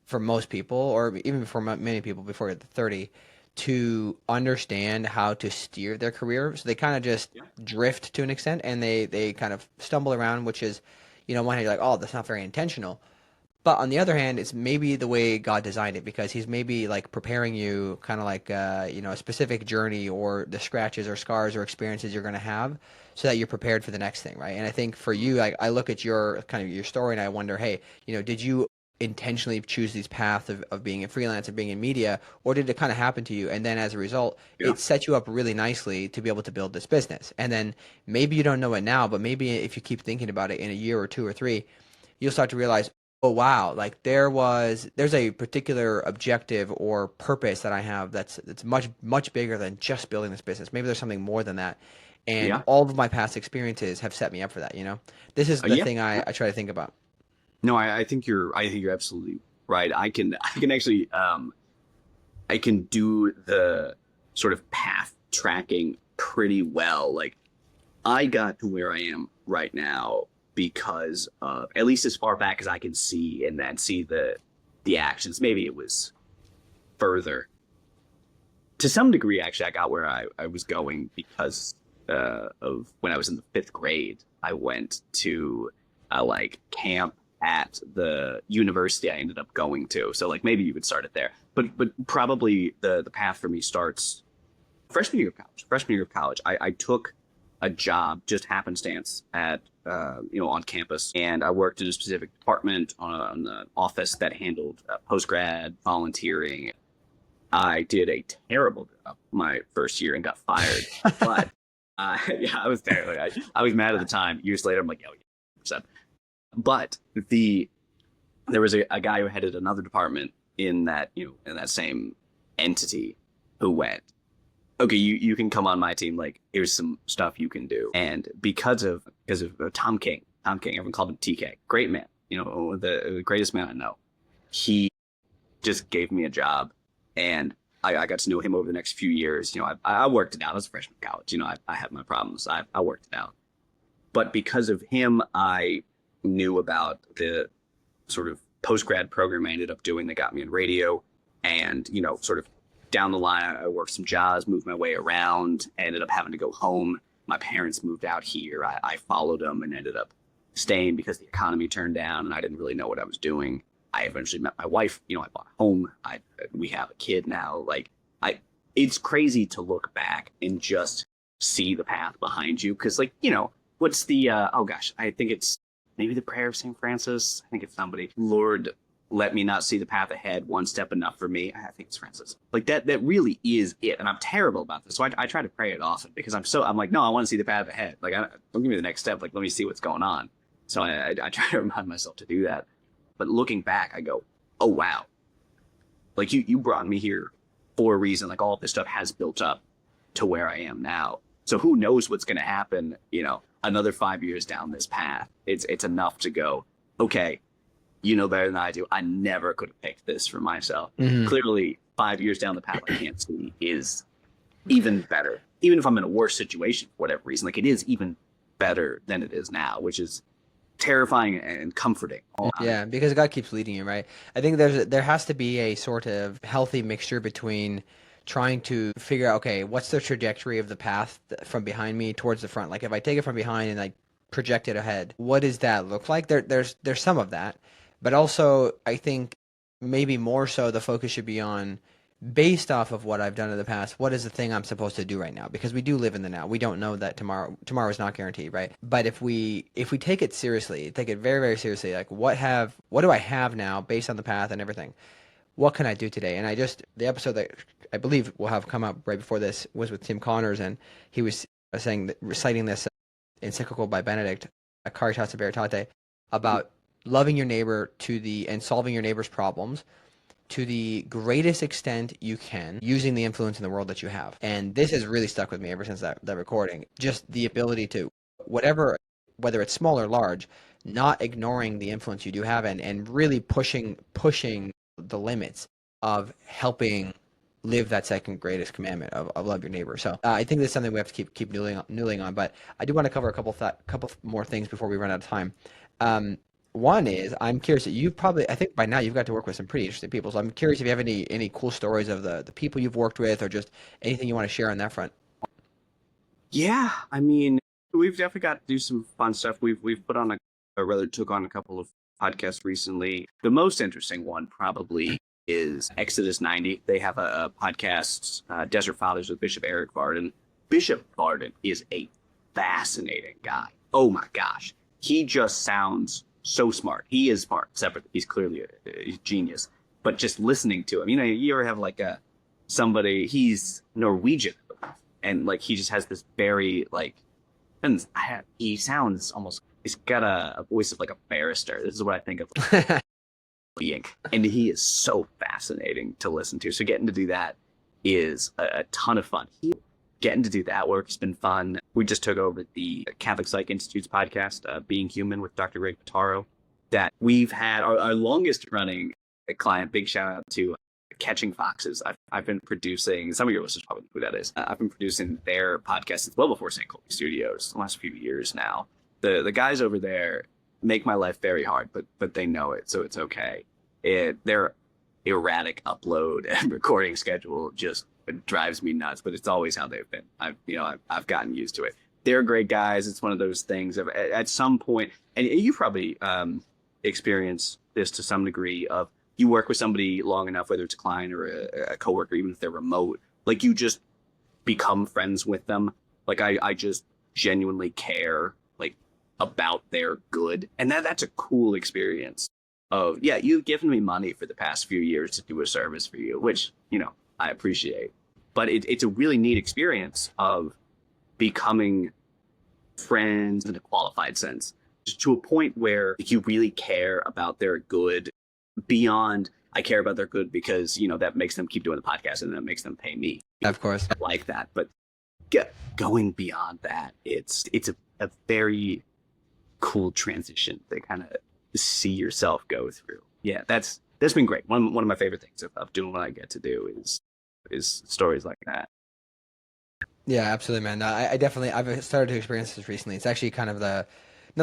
for most people, or even for many people before you're 30, to understand how to steer their career. So they kind of just drift to an extent, and they kind of stumble around, which is, one hand you're like, oh, that's not very intentional. But on the other hand, it's maybe the way God designed it, because he's maybe like preparing you kind of like, a specific journey or the scratches or scars or experiences you're going to have so that you're prepared for the next thing, right? And I think for you, I look at your kind of your story and I wonder, hey, did you intentionally choose these paths of being a freelance and being in media, or did it kind of happen to you, and then as a result it set you up really nicely to be able to build this business? And then maybe you don't know it now, but maybe if you keep thinking about it in a year or two or three, you'll start to realize, oh wow, like there's a particular objective or purpose that I have that's much bigger than just building this business. Maybe there's something more than that, and all of my past experiences have set me up for that. This is the thing I try to think about. No, I think you're absolutely right. I can actually I can do the sort of path tracking pretty well. Like I got to where I am right now because of, at least as far back as I can see, and then see the actions. Maybe it was further. To some degree, actually, I got where I was going because of when I was in the 5th grade. I went to like camp at the university I ended up going to. So like maybe you would start it there. But probably the path for me starts freshman year of college. Freshman year of college, I took a job, just happenstance, at on campus, and I worked in a specific department on the office that handled post-grad volunteering. I did a terrible job my first year and got fired. But yeah, I was terrible. I was mad at the time. Years later, I'm like, yeah, 100%. But there was a guy who headed another department in that same entity who went, okay, you can come on my team. Like, here's some stuff you can do. And because of Tom King, everyone called him TK, great man, the greatest man I know. He just gave me a job, and I got to know him over the next few years. I worked it out. I was a freshman in college. I had my problems. I worked it out. But because of him, I knew about the sort of post-grad program I ended up doing that got me in radio. And, sort of down the line, I worked some jobs, moved my way around, ended up having to go home. My parents moved out here. I followed them and ended up staying because the economy turned down and I didn't really know what I was doing. I eventually met my wife. I bought a home. We have a kid now. It's crazy to look back and just see the path behind you. Cause what's the, I think it's maybe the prayer of St. Francis. I think it's somebody. Lord, let me not see the path ahead. One step enough for me. I think it's Francis. That really is it. And I'm terrible about this. So I try to pray it often because I'm like, no, I want to see the path ahead. Don't give me the next step. Let me see what's going on. So I try to remind myself to do that. But looking back, I go, oh, wow. You brought me here for a reason. All of this stuff has built up to where I am now. So who knows what's going to happen, another 5 years down this path. It's enough to go, okay, you know better than I do. I never could have picked this for myself. Mm-hmm. Clearly, 5 years down the path I can't see is even better. Even if I'm in a worse situation for whatever reason, it is even better than it is now, which is terrifying and comforting. Yeah, because God keeps leading you, right? I think there has to be a sort of healthy mixture between trying to figure out, okay, what's the trajectory of the path from behind me towards the front? If I take it from behind and project it ahead, what does that look like? There's some of that, but also I think maybe more so the focus should be on, based off of what I've done in the past, what is the thing I'm supposed to do right now? Because we do live in the now. We don't know that tomorrow is not guaranteed, right? But if we take it seriously, take it very, very seriously, what do I have now based on the path and everything? What can I do today? And the episode that I believe will have come out right before this was with Tim Connors, and he was reciting this encyclical by Benedict, Caritas Veritate, about loving your neighbor and solving your neighbor's problems to the greatest extent you can, using the influence in the world that you have. And this has really stuck with me ever since that recording. Just the ability to, whether it's small or large, not ignoring the influence you do have and really pushing the limits of helping live that second greatest commandment of love your neighbor. So I think that's something we have to keep noodling on. But I do want to cover a couple more things before we run out of time. One is, I'm curious, I think by now you've got to work with some pretty interesting people. So I'm curious if you have any cool stories of the people you've worked with, or just anything you want to share on that front. Yeah, I mean, we've definitely got to do some fun stuff. We've put on took on a couple of podcasts recently. The most interesting one probably is Exodus 90. They have a podcast, Desert Fathers, with Bishop Eric Varden. Bishop Varden is a fascinating guy. Oh my gosh. He just sounds so smart. He is smart, separate. He's clearly a genius. But just listening to him, you ever have somebody, he's Norwegian, and he just has this very and he sounds almost, he's got a voice of a barrister. This is what I think of being, and he is so fascinating to listen to. So getting to do that is a ton of fun. Getting to do that work has been fun. We just took over the Catholic Psych Institute's podcast, Being Human, with Dr. Greg Pitaro, that we've had our longest running client. Big shout out to Catching Foxes. I've been producing, some of your listeners probably know who that is. I've been producing their podcast since well before St. Kolbe Studios, the last few years now. the guys over there make my life very hard, but they know it, so it's okay. Their erratic upload and recording schedule just drives me nuts, but it's always how they've been. I've gotten used to it. They're great guys. It's one of those things of at some point, and you probably experience this to some degree of you work with somebody long enough, whether it's a client or a coworker, even if they're remote, like you just become friends with them. Like I just genuinely care like about their good. And that's a cool experience of, yeah, you've given me money for the past few years to do a service for you, which, I appreciate. But it's a really neat experience of becoming friends in a qualified sense, just to a point where you really care about their good beyond I care about their good because, that makes them keep doing the podcast and that makes them pay me. Of course. I like that. But going beyond that, it's a very cool transition to kind of see yourself go through. Yeah, that's been great. One of my favorite things of doing what I get to do is stories like that. Yeah, absolutely, man. No, I've started to experience this recently. It's actually kind of not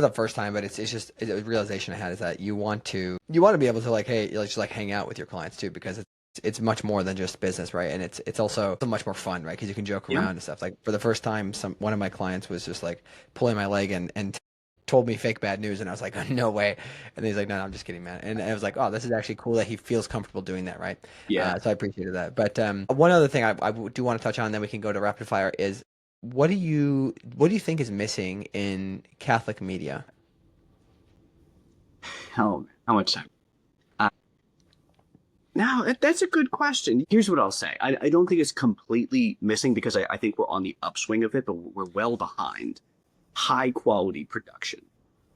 the first time, but it's just a realization I had is that you want to be able to like, hey, just like hang out with your clients too, because it's much more than just business, right? And it's also so much more fun, right? Because you can joke around and stuff. Like for the first time, one of my clients was just like pulling my leg and told me fake bad news, and I was like, oh, no way. And he's like, no, I'm just kidding, man. And I was like, oh, this is actually cool that he feels comfortable doing that, right? Yeah. So I appreciated that. But one other thing I do want to touch on, then we can go to rapid fire, is what do you think is missing in Catholic media? How much time? Now, that's a good question. Here's what I'll say. I don't think it's completely missing because I think we're on the upswing of it, but we're well behind high quality production.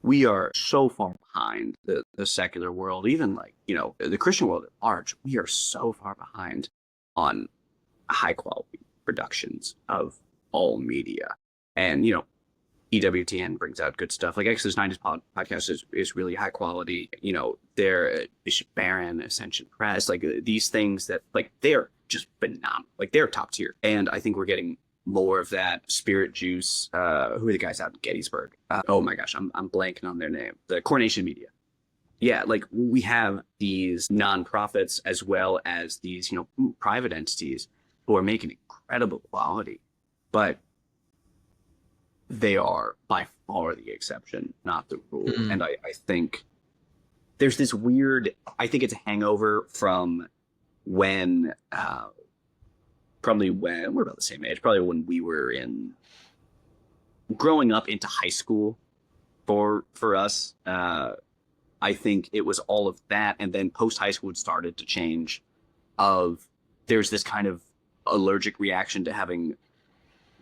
We are so far behind the secular world, even like, the Christian world at large. We are so far behind on high quality productions of all media. And, EWTN brings out good stuff. Like Exodus 90's podcast is really high quality. Their Bishop Barron, Ascension Press, like these things that like they're just phenomenal. Like they're top tier. And I think we're getting more of that. Spirit Juice, who are the guys out in Gettysburg? Oh my gosh, I'm blanking on their name. The Coronation Media. Yeah, like we have these nonprofits as well as these, private entities who are making incredible quality, but they are by far the exception, not the rule. Mm-hmm. And I think there's this weird, I think it's a hangover from when, probably when we're about the same age, probably when we were growing up into high school for us. I think it was all of that. And then post high school, it started to change there's this kind of allergic reaction to having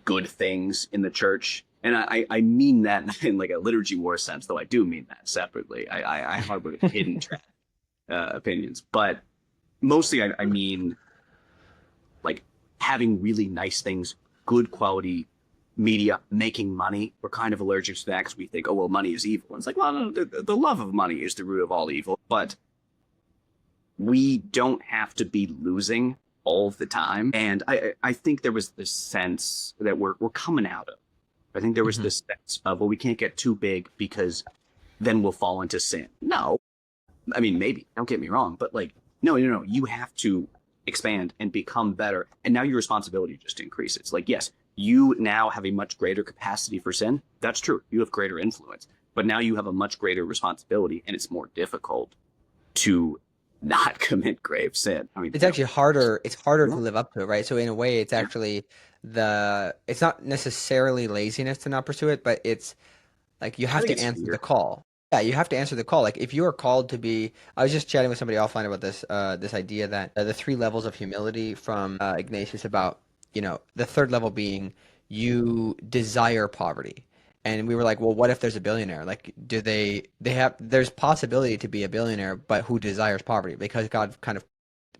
good things in the church. And I mean that in like a liturgy war sense, though I do mean that separately. I harbor hidden opinions, but mostly I mean like having really nice things, good quality media, making money. We're kind of allergic to that because we think, oh, well, money is evil. And it's like, well, no, the love of money is the root of all evil. But we don't have to be losing all the time. And I think there was this sense that we're coming out of. I think there was this sense of, well, we can't get too big because then we'll fall into sin. No. I mean, maybe. Don't get me wrong. But like, no. You have to expand and become better. And now your responsibility just increases. Like, yes, you now have a much greater capacity for sin. That's true. You have greater influence. But now you have a much greater responsibility, and it's more difficult to not commit grave sin. I mean, it's actually harder. It's harder to live up to it, right? So in a way, it's actually it's not necessarily laziness to not pursue it, but it's like you have to answer the call. Yeah, you have to answer the call. Like if you are called to be, I was just chatting with somebody offline about this idea that the 3 levels of humility from Ignatius about, the third level being you desire poverty. And we were like, well, what if there's a billionaire? Like, do there's possibility to be a billionaire, but who desires poverty? Because God kind of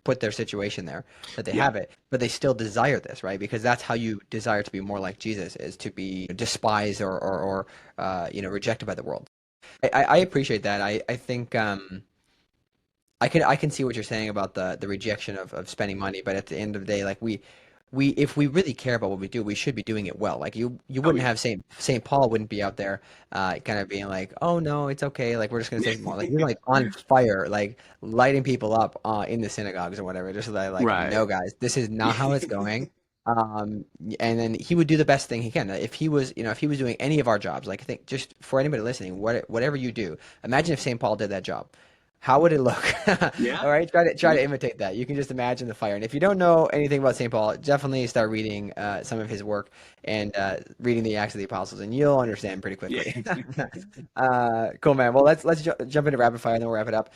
put their situation there that they have it, but they still desire this, right? Because that's how you desire to be more like Jesus, is to be despised or rejected by the world. I appreciate that. I think I can see what you're saying about the rejection of spending money, but at the end of the day, like if we really care about what we do, we should be doing it well. Like you Oh wouldn't yeah. have Saint Paul wouldn't be out there, kind of being like, oh no, it's okay. Like we're just gonna say more. Like you're like on fire, like lighting people up, in the synagogues or whatever, just so that like Right. no guys, this is not how it's going. Um, and then he would do the best thing he can. If he was, if he was doing any of our jobs, like I think just for anybody listening, whatever you do, imagine if Saint Paul did that job. How would it look? Yeah. All right, try to imitate that. You can just imagine the fire. And if you don't know anything about St. Paul, definitely start reading some of his work and reading the Acts of the Apostles, and you'll understand pretty Yeah. quickly. Cool, man. Well, let's jump into rapid fire, and then we'll wrap it up.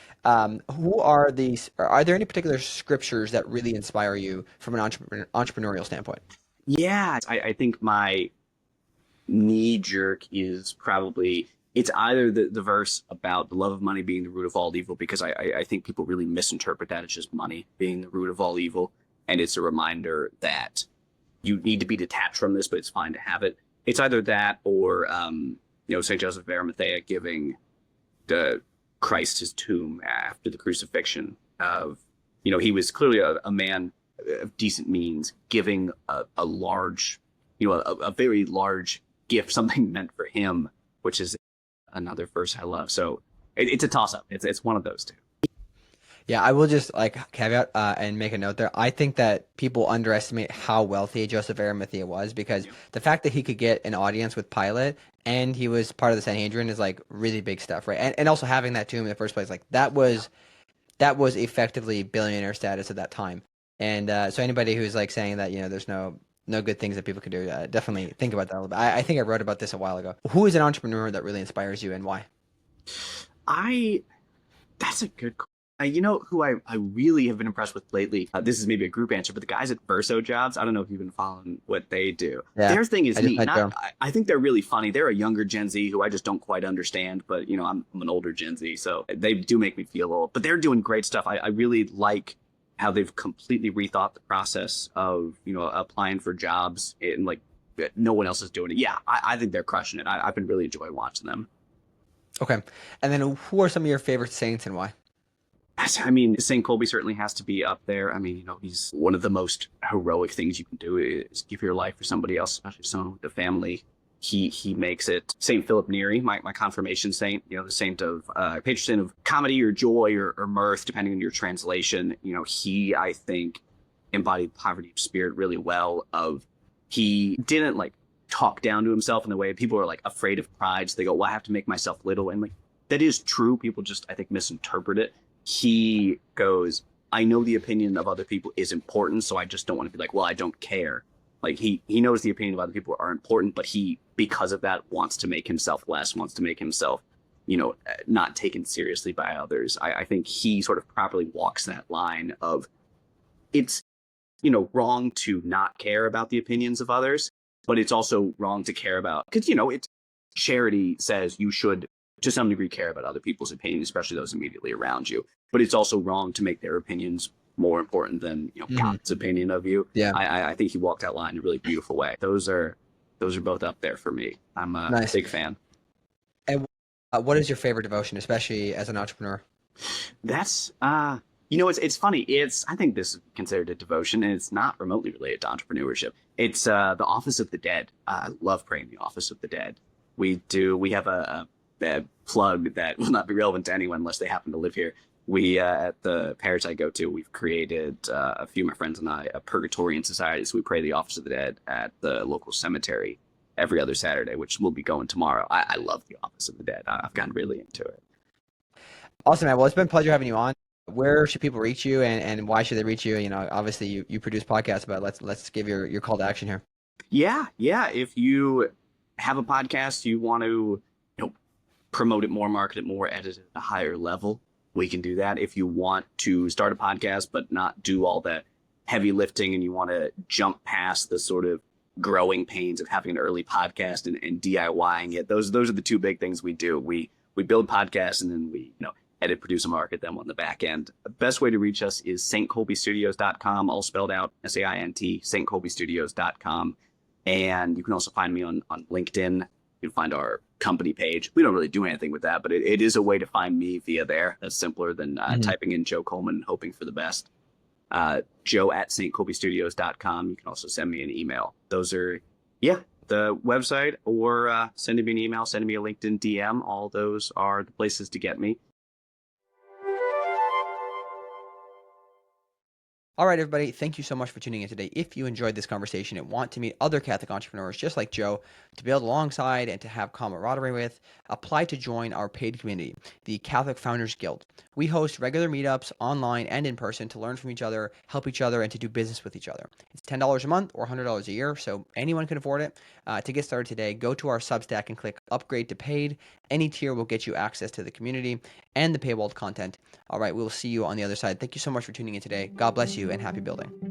Who are these? Are there any particular scriptures that really inspire you from an entrepreneurial standpoint? Yeah. I think my knee jerk is probably it's either the verse about the love of money being the root of all evil, because I think people really misinterpret that as just money being the root of all evil. And it's a reminder that you need to be detached from this, but it's fine to have it. It's either that or, St. Joseph of Arimathea giving the Christ his tomb after the crucifixion of, he was clearly a man of decent means, giving a large, a very large gift, something meant for him, which is another verse I love. So it's a toss up. It's one of those two. Yeah, I will just like caveat and make a note there. I think that people underestimate how wealthy Joseph Arimathea was, because the fact that he could get an audience with Pilate and he was part of the Sanhedrin is like really big stuff, right? And also having that tomb in the first place, like that was effectively billionaire status at that time. And so anybody who's like saying that there's no good things that people could do, definitely think about that a little bit. I think I wrote about this a while ago. Who is an entrepreneur that really inspires you, and why? I That's a good. You know who I really have been impressed with lately? This is maybe a group answer, but the guys at Verso Jobs. I don't know if you've been following what they do. Yeah, Their thing is I just neat. met Joe. I think they're really funny. They're a younger Gen Z who I just don't quite understand, but I'm an older Gen Z, so they do make me feel old. But they're doing great stuff. I really like how they've completely rethought the process of applying for jobs, and like no one else is doing it. Yeah, I think they're crushing it. I've been really enjoying watching them. Okay, and then who are some of your favorite saints and why? I mean, St. Colby certainly has to be up there. I mean, he's one of the most heroic things you can do is give your life for somebody else, especially someone with a family. He makes it. St. Philip Neri, my confirmation saint, the saint of patron saint of comedy or joy or mirth, depending on your translation. He, I think, embodied poverty of spirit really well. He didn't like talk down to himself in the way people are like afraid of pride. So they go, well, I have to make myself little. And like, that is true. People just, I think, misinterpret it. He goes, I know the opinion of other people is important, so I just don't want to be like, well, I don't care. Like he knows the opinion of other people are important, but he, because of that, wants to make himself less, wants to make himself, not taken seriously by others. I think he sort of properly walks that line of it's, wrong to not care about the opinions of others, but it's also wrong to care about, because, it's charity says you should to some degree care about other people's opinions, especially those immediately around you. But it's also wrong to make their opinions more important than God's opinion of you. Yeah, I think he walked that line in a really beautiful way. Those are both up there for me. I'm a nice. big fan. And what is your favorite devotion, especially as an entrepreneur? That's it's funny. I think this is considered a devotion, and it's not remotely related to entrepreneurship. It's the Office of the Dead. I love praying the Office of the Dead. We have a plug that will not be relevant to anyone unless they happen to live here. We, at the parish I go to, we've created, a few of my friends and I, a Purgatorian society. So we pray the Office of the Dead at the local cemetery every other Saturday, which we'll be going tomorrow. I love the Office of the Dead. I've gotten really into it. Awesome, man. Well, it's been a pleasure having you on. Where should people reach you, and why should they reach you? Obviously you produce podcasts, but let's give your call to action here. Yeah. If you have a podcast, you want to, promote it more, market it more, edit it at a higher level, we can do that. If you want to start a podcast but not do all that heavy lifting, and you want to jump past the sort of growing pains of having an early podcast and DIYing it, those are the two big things we do. We build podcasts, and then we edit, produce, and market them on the back end. The best way to reach us is stkolbestudios.com, all spelled out, SAINT, stkolbestudios.com. And you can also find me on LinkedIn. You can find our company page. We don't really do anything with that, but it is a way to find me via there. That's simpler than typing in Joe Coleman and hoping for the best. Joe at stkolbestudios.com. You can also send me an email. Those are, the website, or sending me an email, sending me a LinkedIn DM. All those are the places to get me. All right, everybody, thank you so much for tuning in today. If you enjoyed this conversation and want to meet other Catholic entrepreneurs just like Joe to build alongside and to have camaraderie with, apply to join our paid community, the Catholic Founders Guild. We host regular meetups online and in person to learn from each other, help each other, and to do business with each other. It's $10 a month or $100 a year, so anyone can afford it. To get started today, go to our Substack and click Upgrade to Paid. Any tier will get you access to the community and the paywalled content. All right, we'll see you on the other side. Thank you so much for tuning in today. God bless you and happy building.